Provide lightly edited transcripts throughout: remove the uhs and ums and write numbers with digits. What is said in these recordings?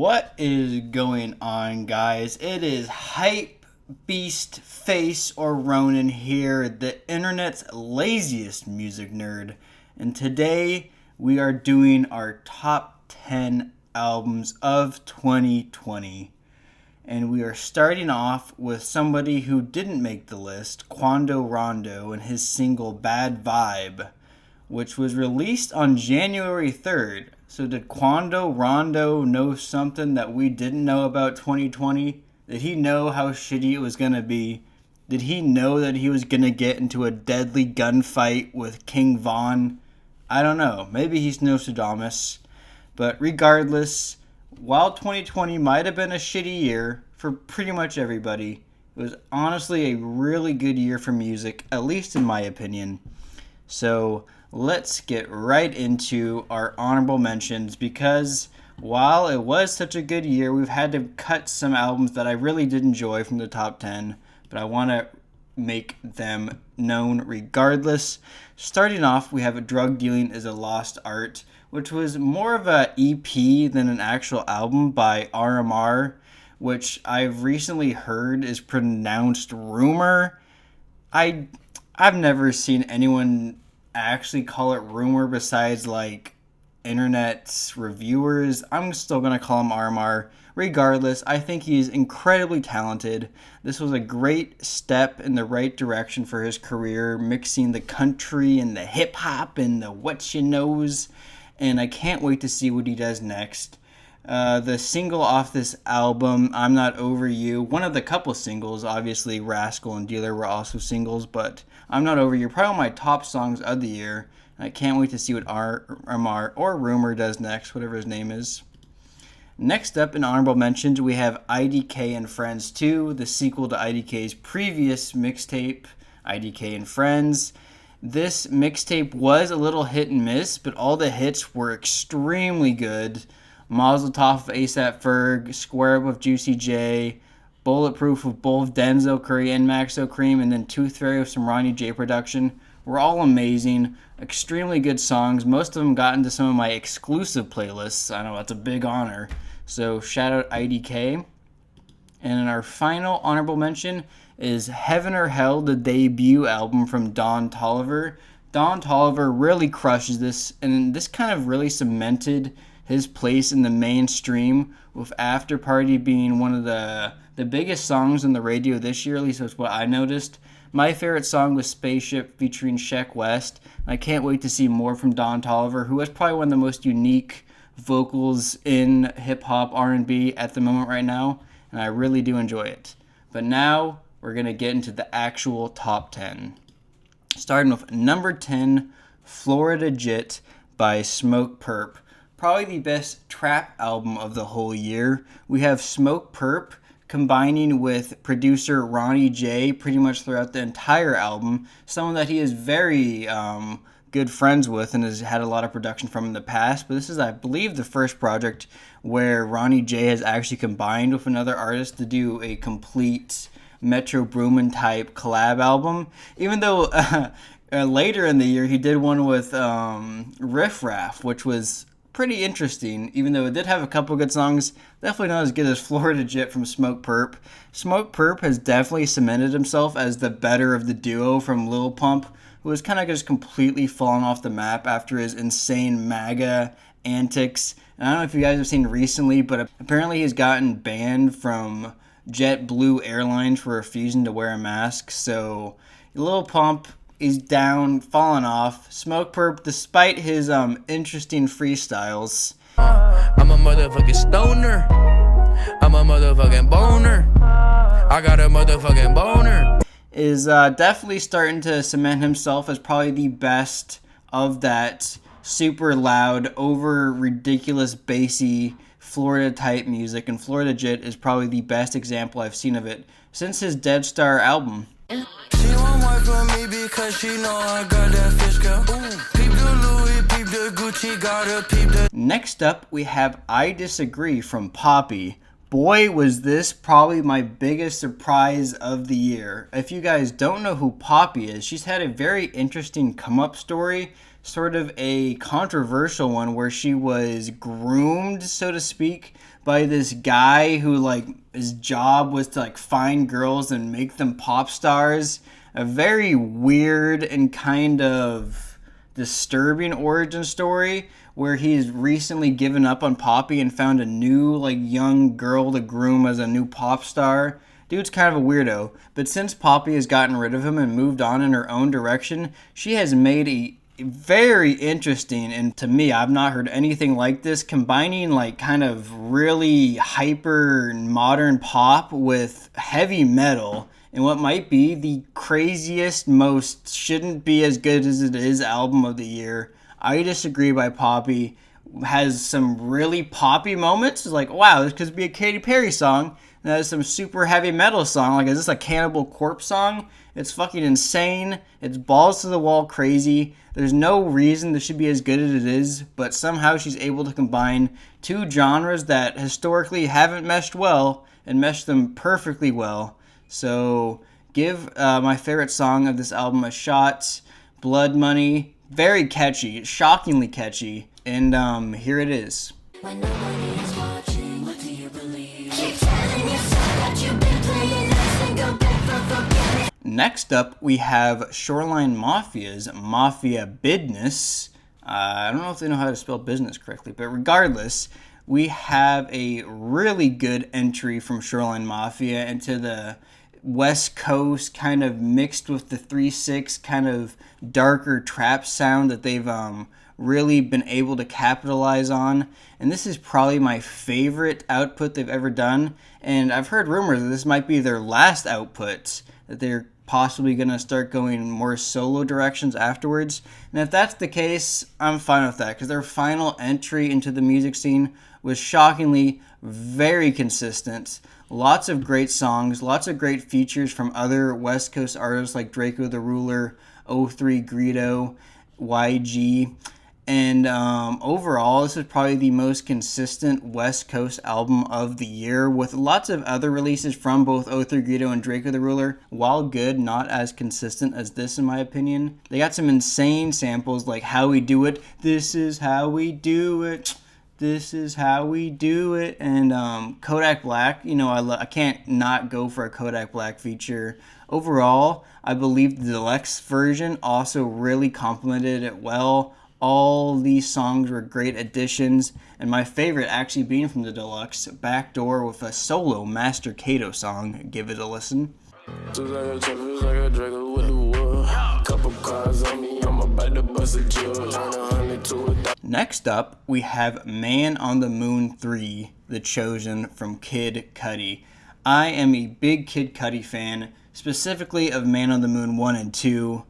What is going on, guys? It is Hype Beast Face or Ronan here, the internet's laziest music nerd. And today we are doing our top 10 albums of 2020. And we are starting off with somebody who didn't make the list, Quando Rondo, and his single Bad Vibe, which was released on January 3rd. So did Quando Rondo know something that we didn't know about 2020? Did he know how shitty it was going to be? Did he know that he was going to get into a deadly gunfight with King Von? I don't know. Maybe he's Nostradamus. But regardless, while 2020 might have been a shitty year for pretty much everybody, it was honestly a really good year for music, at least in my opinion. So let's get right into our honorable mentions, because while it was such a good year, we've had to cut some albums that I really did enjoy from the top 10, but I want to make them known regardless. Starting off, we have Drug Dealing is a Lost Art, which was more of a EP than an actual album by RMR, which I've recently heard is pronounced Rumor. I've never seen anyone actually call it Rumor besides like internet reviewers. I'm still going to call him RMR. Regardless, I think he's incredibly talented. This was a great step in the right direction for his career, mixing the country and the hip hop and the what you knows, and I can't wait to see what he does next. The single off this album, I'm Not Over You, one of the couple singles, obviously Rascal and Dealer were also singles, but I'm Not Over You, probably my top songs of the year. I can't wait to see what RMR or Rumor does next, whatever his name is. Next up in honorable mentions, we have IDK and Friends 2, the sequel to IDK's previous mixtape, IDK and Friends. This mixtape was a little hit and miss, but all the hits were extremely good. Mazel Tov of ASAP Ferg, Square Up with Juicy J, Bulletproof with both Denzel Curry and Maxo Cream, and then Tooth Fairy with some Ronnie J production were all amazing. Extremely good songs. Most of them got into some of my exclusive playlists. I know that's a big honor. So shout out IDK. And in our final honorable mention is Heaven or Hell, the debut album from Don Toliver. Don Toliver really crushes this, and this kind of really cemented his place in the mainstream, with After Party being one of the biggest songs on the radio this year, at least that's what I noticed. My favorite song was Spaceship featuring Sheck West. I can't wait to see more from Don Toliver, who has probably one of the most unique vocals in hip-hop R&B at the moment right now, and I really do enjoy it. But now we're going to get into the actual top 10. Starting with number 10, Florida Jit by Smoke Perp. Probably the best trap album of the whole year. We have Smoke Perp combining with producer Ronnie J pretty much throughout the entire album, someone that he is very good friends with and has had a lot of production from in the past. But this is, I believe, the first project where Ronnie J has actually combined with another artist to do a complete Metro Boomin type collab album, even though later in the year he did one with Riff Raff, which was pretty interesting, even though it did have a couple good songs. Definitely not as good as Florida Jit from Smoke Perp. Smoke Perp has definitely cemented himself as the better of the duo from Lil Pump, who has kind of just completely fallen off the map after his insane MAGA antics. And I don't know if you guys have seen recently, but apparently he's gotten banned from JetBlue Airlines for refusing to wear a mask. So Lil Pump, he's down, falling off. Smoke Perp, despite his interesting freestyles, I'm a motherfucking stoner. I'm a motherfucking boner. I got a motherfucking boner. Is definitely starting to cement himself as probably the best of that super loud, over ridiculous, bassy Florida type music. And Florida Jit is probably the best example I've seen of it since his Dead Star album. She won't wipe for me because she know I got that fish girl. Peep the Louis, peep the Gucci, gotta peep the... Next up, we have I Disagree from Poppy. Boy, was this probably my biggest surprise of the year. If you guys don't know who Poppy is, she's had a very interesting come-up story sort of a controversial one where she was groomed, so to speak, by this guy who, like, his job was to, like, find girls and make them pop stars. A very weird and kind of disturbing origin story where he's recently given up on Poppy and found a new, like, young girl to groom as a new pop star. Dude's kind of a weirdo, but since Poppy has gotten rid of him and moved on in her own direction, she has made a very interesting, and to me, I've not heard anything like this, combining like kind of really hyper modern pop with heavy metal in what might be the craziest, most shouldn't be as good as it is album of the year. I Disagree by Poppy has some really poppy moments. It's like, wow, this could be a Katy Perry song. And has some super heavy metal song. Like, is this a Cannibal Corpse song? It's fucking insane. It's balls to the wall crazy. There's no reason this should be as good as it is, but somehow she's able to combine two genres that historically haven't meshed well and mesh them perfectly well. So give my favorite song of this album a shot. Blood Money. Very catchy, shockingly catchy, and here it is. When nobody is watching, what do you believe? Keep telling yourself that you've been playing nice and go back for forgetting. Next up, we have Shoreline Mafia's Mafia Business. I don't know if they know how to spell business correctly, but regardless, we have a really good entry from Shoreline Mafia into the West Coast, kind of mixed with the 3/6 kind of darker trap sound that they've really been able to capitalize on. And this is probably my favorite output they've ever done. And I've heard rumors that this might be their last output, that they're possibly going to start going more solo directions afterwards. And if that's the case, I'm fine with that, because their final entry into the music scene was shockingly very consistent. Lots of great songs, lots of great features from other West Coast artists like Draco the Ruler, O3 Greedo, YG. And overall, this is probably the most consistent West Coast album of the year, with lots of other releases from both O3 Greedo and Draco the Ruler. While good, not as consistent as this in my opinion. They got some insane samples like How We Do It, This Is How We Do It, This Is How We Do It, and Kodak Black. You know, I can't not go for a Kodak Black feature. Overall, I believe the deluxe version also really complemented it well. All these songs were great additions, and my favorite actually being from the deluxe, Backdoor with a solo Master Kato song. Give it a listen. Next up, we have Man on the Moon 3, The Chosen from Kid Cudi. I am a big Kid Cudi fan, specifically of Man on the Moon 1 and 2.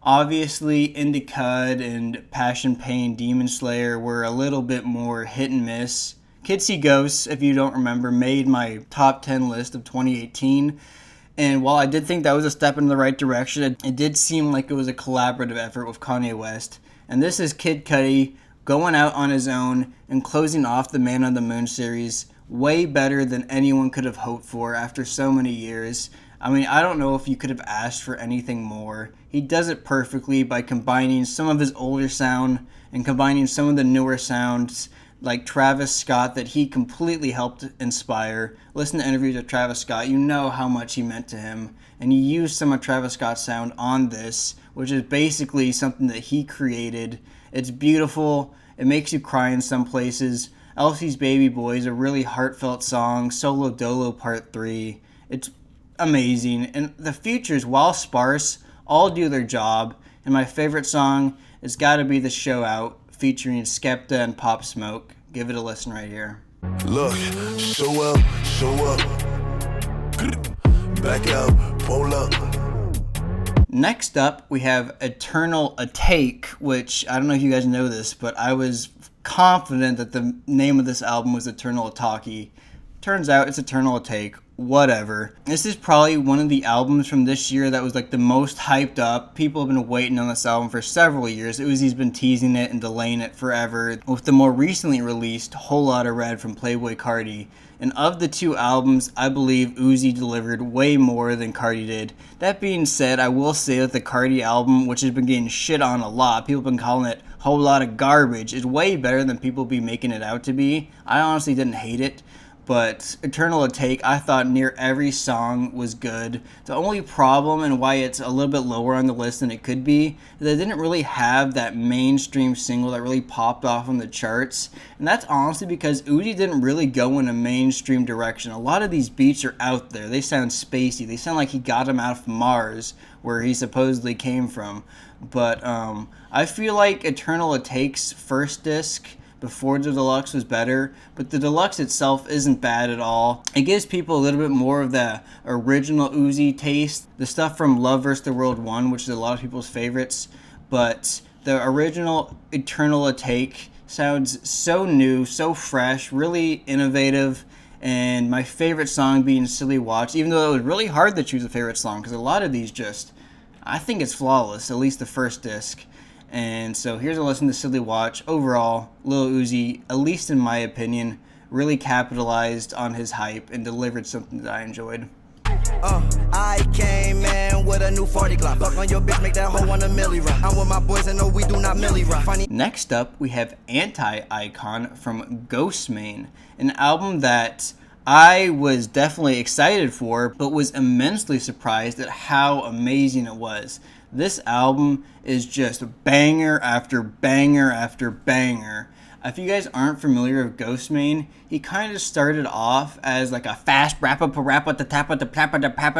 Obviously, Indicud and Passion Pain Demon Slayer were a little bit more hit and miss. Kids See Ghosts, if you don't remember, made my top 10 list of 2018. And while I did think that was a step in the right direction, it did seem like it was a collaborative effort with Kanye West. And this is Kid Cudi going out on his own and closing off the Man on the Moon series way better than anyone could have hoped for after so many years. I mean, I don't know if you could have asked for anything more. He does it perfectly by combining some of his older sound and combining some of the newer sounds like Travis Scott that he completely helped inspire. Listen to interviews with Travis Scott, you know how much he meant to him. And he used some of Travis Scott's sound on this, which is basically something that he created. It's beautiful. It makes you cry in some places. Elsie's Baby Boy is a really heartfelt song. Solo Dolo Part 3. It's amazing. And the features, while sparse, all do their job. And my favorite song has got to be The Show Out, featuring Skepta and Pop Smoke. Give it a listen right here. Look, show up, back out, pull up. Next up, we have Eternal A Take, which I don't know if you guys know this, but I was confident that the name of this album was Eternal Ataki. Turns out it's Eternal A Take. whatever. This is probably one of the albums from this year that was like the most hyped up. People have been waiting on this album for several years. Uzi's been teasing it and delaying it forever with the more recently released Whole Lotta Red from Playboi Carti. And of the two albums, I believe Uzi delivered way more than Carti did. That being said, I will say that the Carti album, which has been getting shit on a lot, people have been calling it a whole lot of garbage, is way better than people be making it out to be. I honestly didn't hate it. But Eternal Take, I thought near every song was good. The only problem and why it's a little bit lower on the list than it could be is that it didn't really have that mainstream single that really popped off on the charts. And that's honestly because Uzi didn't really go in a mainstream direction. A lot of these beats are out there. They sound spacey. They sound like he got them out of Mars, where he supposedly came from. But I feel like Eternal Take's first disc before the deluxe was better, but the deluxe itself isn't bad at all. It gives people a little bit more of the original Uzi taste, the stuff from Love vs. the World 1, which is a lot of people's favorites, but the original Eternal Take sounds so new, so fresh, really innovative, and my favorite song being Silly Watch, even though it was really hard to choose a favorite song, because a lot of these just, I think it's flawless, at least the first disc. And so here's a listen to Silly Watch. Overall, Lil Uzi, at least in my opinion, really capitalized on his hype and delivered something that I enjoyed. I came in with a new 40 Glock. Fuck on your bitch, make that hoe want a milli rock. I'm with my boys and no, we do not milli rock. Funny. Next up, we have Anti-Icon from Ghostmane, an album that I was definitely excited for, but was immensely surprised at how amazing it was. This album is just banger after banger after banger. If you guys aren't familiar with Ghostmane, he kind of started off as like a fast rappa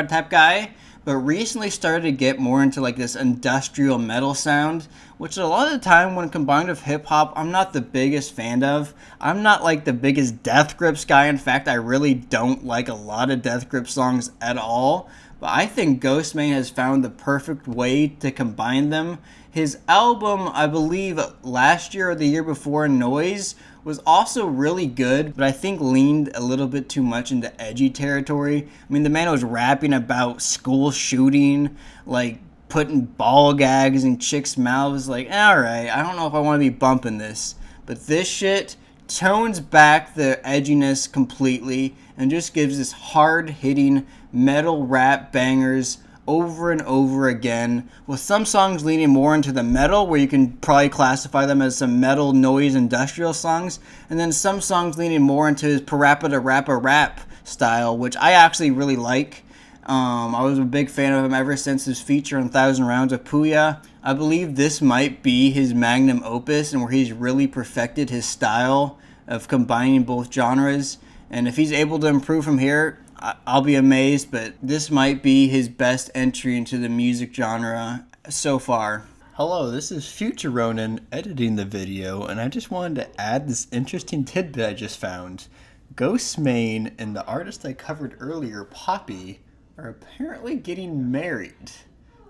type guy, but recently started to get more into like this industrial metal sound, which a lot of the time when combined with hip hop, I'm not the biggest fan of. I'm not like the biggest Death Grips guy. In fact, I really don't like a lot of Death Grip songs at all. But I think Ghostmane has found the perfect way to combine them. His album, I believe last year or the year before, Noise, was also really good, but I think leaned a little bit too much into edgy territory. I mean, the man was rapping about school shooting, like putting ball gags in chicks' mouths. Like, alright, I don't know if I want to be bumping this. But this shit tones back the edginess completely and just gives this hard-hitting metal rap bangers over and over again, with some songs leaning more into the metal, where you can probably classify them as some metal noise industrial songs, and then some songs leaning more into his parappa to rappa rap style, which I actually really like. I was a big fan of him ever since his feature on 1,000 Rounds of Puya. I believe this might be his magnum opus, and where he's really perfected his style of combining both genres. And if he's able to improve from here, I'll be amazed, but this might be his best entry into the music genre so far. Hello, this is Future Ronin editing the video, and I just wanted to add this interesting tidbit I just found. Ghostmane and the artist I covered earlier, Poppy, are apparently getting married.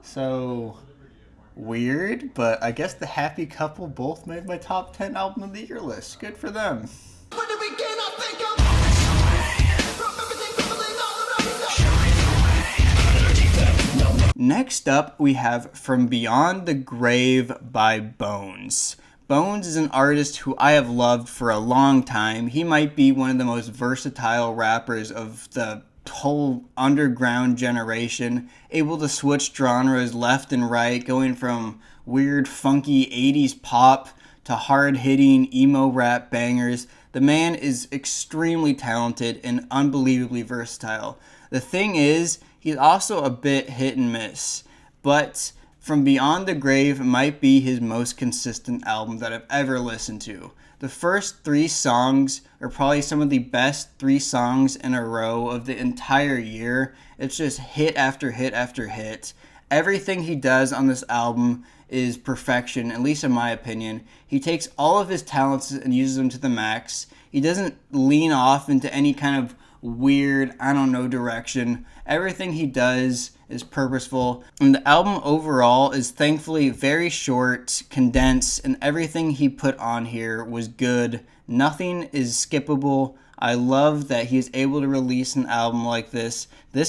So, weird, but I guess the happy couple both made my top 10 album of the year list. Good for them. Next up, we have From Beyond the Grave by Bones. Bones is an artist who I have loved for a long time. He might be one of the most versatile rappers of the whole underground generation, able to switch genres left and right, going from weird, funky 80s pop to hard-hitting emo rap bangers. The man is extremely talented and unbelievably versatile. The thing is, he's also a bit hit and miss, but From Beyond the Grave might be his most consistent album that I've ever listened to. The first 3 songs are probably some of the best 3 songs in a row of the entire year. It's just hit after hit after hit. Everything he does on this album is perfection, at least in my opinion. He takes all of his talents and uses them to the max. He doesn't lean off into any kind of weird, direction. Everything he does is purposeful, and the album overall is thankfully very short, condensed, and everything he put on here was good. Nothing is skippable. I love that he is able to release an album like this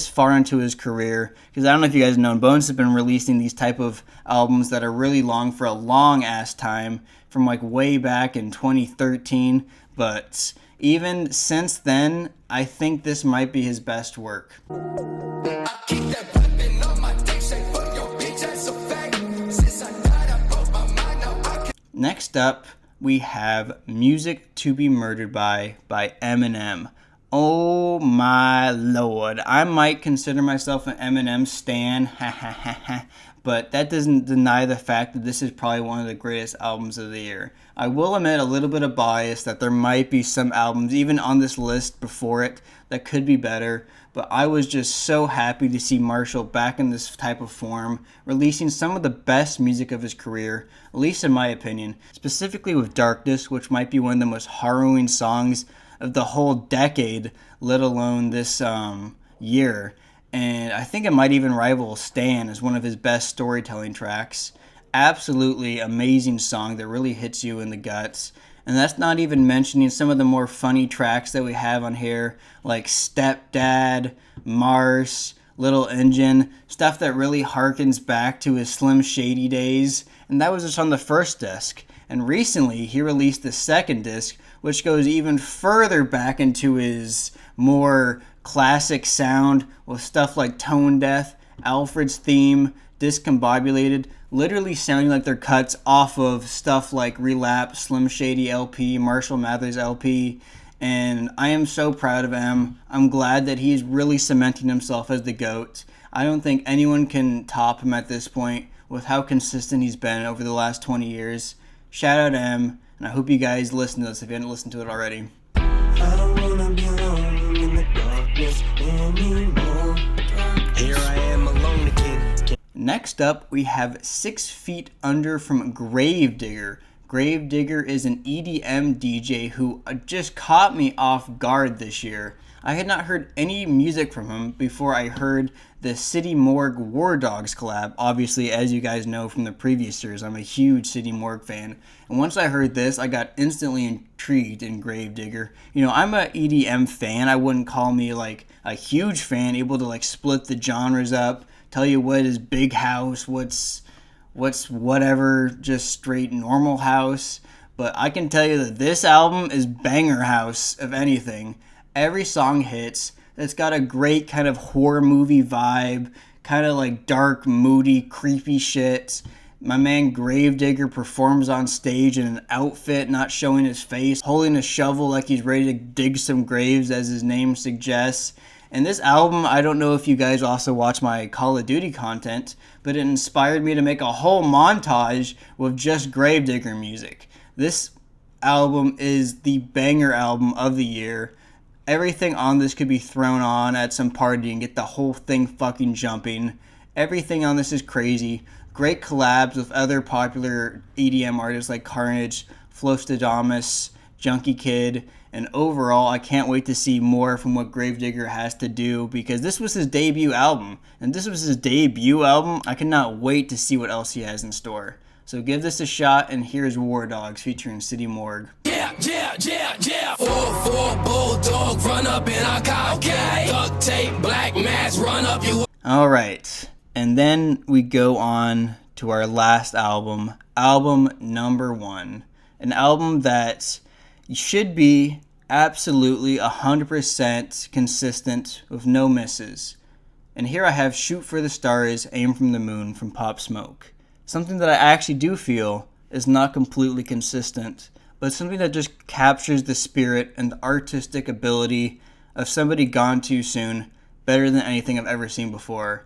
far into his career, because I don't know if you guys know, Bones has been releasing these type of albums that are really long for a long ass time, from like way back in 2013, but even since then, I think this might be his best work. Next up, we have Music to Be Murdered by Eminem. Oh my lord. I might consider myself an Eminem stan, but that doesn't deny the fact that this is probably one of the greatest albums of the year. I will admit a little bit of bias that there might be some albums, even on this list before it, that could be better, but I was just so happy to see Marshall back in this type of form, releasing some of the best music of his career, at least in my opinion, specifically with Darkness, which might be one of the most harrowing songs of the whole decade, let alone this year. And I think it might even rival Stan as one of his best storytelling tracks. Absolutely amazing song that really hits you in the guts. And that's not even mentioning some of the more funny tracks that we have on here, like Stepdad, Mars, Little Engine, stuff that really harkens back to his Slim Shady days. And that was just on the first disc. And recently, he released the second disc, which goes even further back into his more classic sound with stuff like Tone Deaf, Alfred's Theme, Discombobulated, literally sounding like they're cuts off of stuff like Relapse, Slim Shady LP, Marshall Mathers LP, and I am so proud of him. I'm glad that he's really cementing himself as the GOAT. I don't think anyone can top him at this point with how consistent he's been over the last 20 years. Shout out to him, and I hope you guys listen to this if you haven't listened to it already. I don't wanna be alone in the darkness anymore. Here I am alone again. Next up, we have 6 Feet Under from Gravedigger. Gravedigger is an EDM DJ who just caught me off guard this year. I had not heard any music from him before I heard the City Morgue War Dogs collab. Obviously, as you guys know from the previous years, I'm a huge City Morgue fan. And once I heard this, I got instantly intrigued in Gravedigger. You know, I'm a EDM fan. I wouldn't call me like a huge fan, able to like split the genres up, tell you what is big house, what's whatever, just straight normal house. But I can tell you that this album is banger house, if anything. Every song hits. It's got a great kind of horror movie vibe, kind of like dark, moody, creepy shit. My man Gravedigger performs on stage in an outfit not showing his face, holding a shovel like he's ready to dig some graves, as his name suggests. And this album, I don't know if you guys also watch my Call of Duty content, but it inspired me to make a whole montage with just Gravedigger music. This album is the banger album of the year. Everything on this could be thrown on at some party and get the whole thing fucking jumping. Everything on this is crazy. Great collabs with other popular EDM artists like Carnage, Flostadamus, Junkie Kid, and overall, I can't wait to see more from what Gravedigger has to do, because this was his debut album. And this was his debut album. I cannot wait to see what else he has in store. So give this a shot, and here's War Dogs featuring City Morgue. Yeah. 4-4 bulldog, run up in our car, okay. Duct tape, black mask, run up you. Alright, and then we go on to our last album, album number 1. An album that should be absolutely 100% consistent with no misses. And here I have Shoot for the Stars, Aim from the Moon from Pop Smoke. Something that I actually do feel is not completely consistent, but something that just captures the spirit and the artistic ability of somebody gone too soon better than anything I've ever seen before.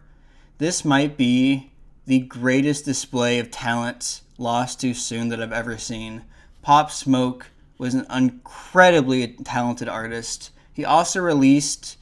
This might be the greatest display of talent lost too soon that I've ever seen. Pop Smoke was an incredibly talented artist. He also released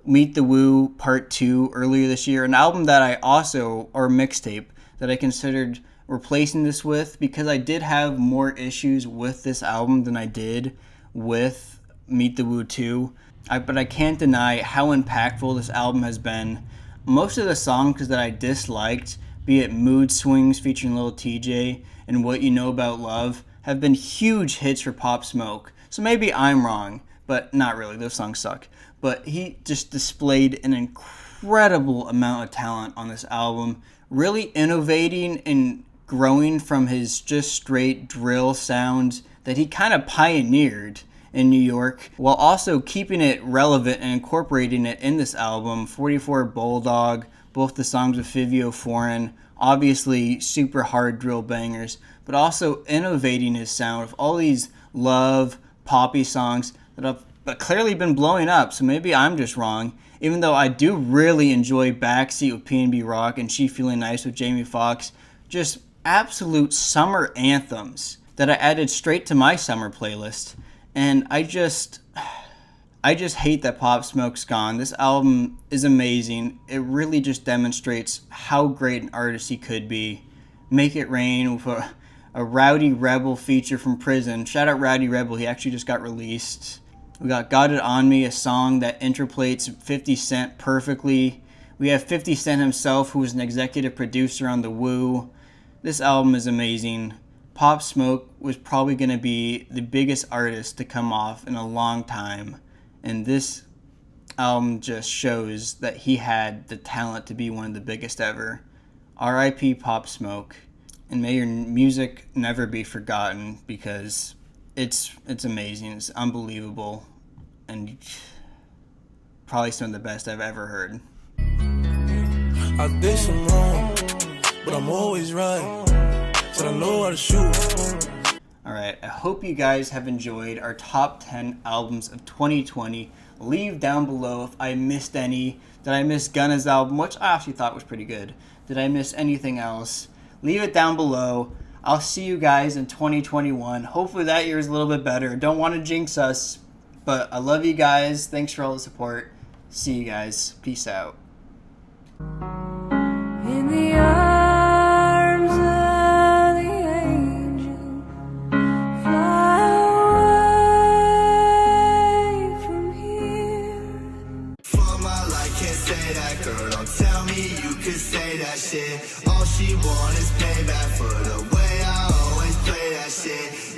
Meet the Woo Part 2 earlier this year, an album that I also, or mixtape, that I considered replacing this with, because I did have more issues with this album than I did with Meet the Woo 2. But I can't deny how impactful this album has been. Most of the songs that I disliked, be it Mood Swings featuring Lil TJ and What You Know About Love, have been huge hits for Pop Smoke. So maybe I'm wrong, but not really. Those songs suck. But he just displayed an incredible amount of talent on this album, really innovating and growing from his just straight drill sounds that he kind of pioneered in New York, while also keeping it relevant and incorporating it in this album. 44 Bulldog, both the songs with Fivio Foreign, obviously super hard drill bangers, but also innovating his sound with all these love, poppy songs that have clearly been blowing up, so maybe I'm just wrong, even though I do really enjoy Backseat with P&B Rock and She Feeling Nice with Jamie Foxx. Just absolute summer anthems that I added straight to my summer playlist. And I just hate that Pop Smoke's gone. This album is amazing. It really just demonstrates how great an artist he could be. Make It Rain with a Rowdy Rebel feature from Prison. Shout out Rowdy Rebel, he actually just got released. We got It On Me, a song that interplates 50 Cent perfectly. We have 50 Cent himself, who is an executive producer on The Woo. This album is amazing. Pop Smoke was probably going to be the biggest artist to come off in a long time. And this album just shows that he had the talent to be one of the biggest ever. R.I.P. Pop Smoke. And may your music never be forgotten, because it's amazing. It's unbelievable. And probably some of the best I've ever heard. I did some wrong, but I'm always right. So I know how to shoot. Alright, I hope you guys have enjoyed our top 10 albums of 2020. Leave down below if I missed any. Did I miss Gunna's album, which I actually thought was pretty good? Did I miss anything else? Leave it down below. I'll see you guys in 2021. Hopefully that year is a little bit better. Don't want to jinx us, but I love you guys. Thanks for all the support. See you guys. Peace out. In the arms of the angel, fly away from here. Fuck my life, can't say that, girl. Don't tell me you could say that shit. All she want is payback for the way I always play that shit.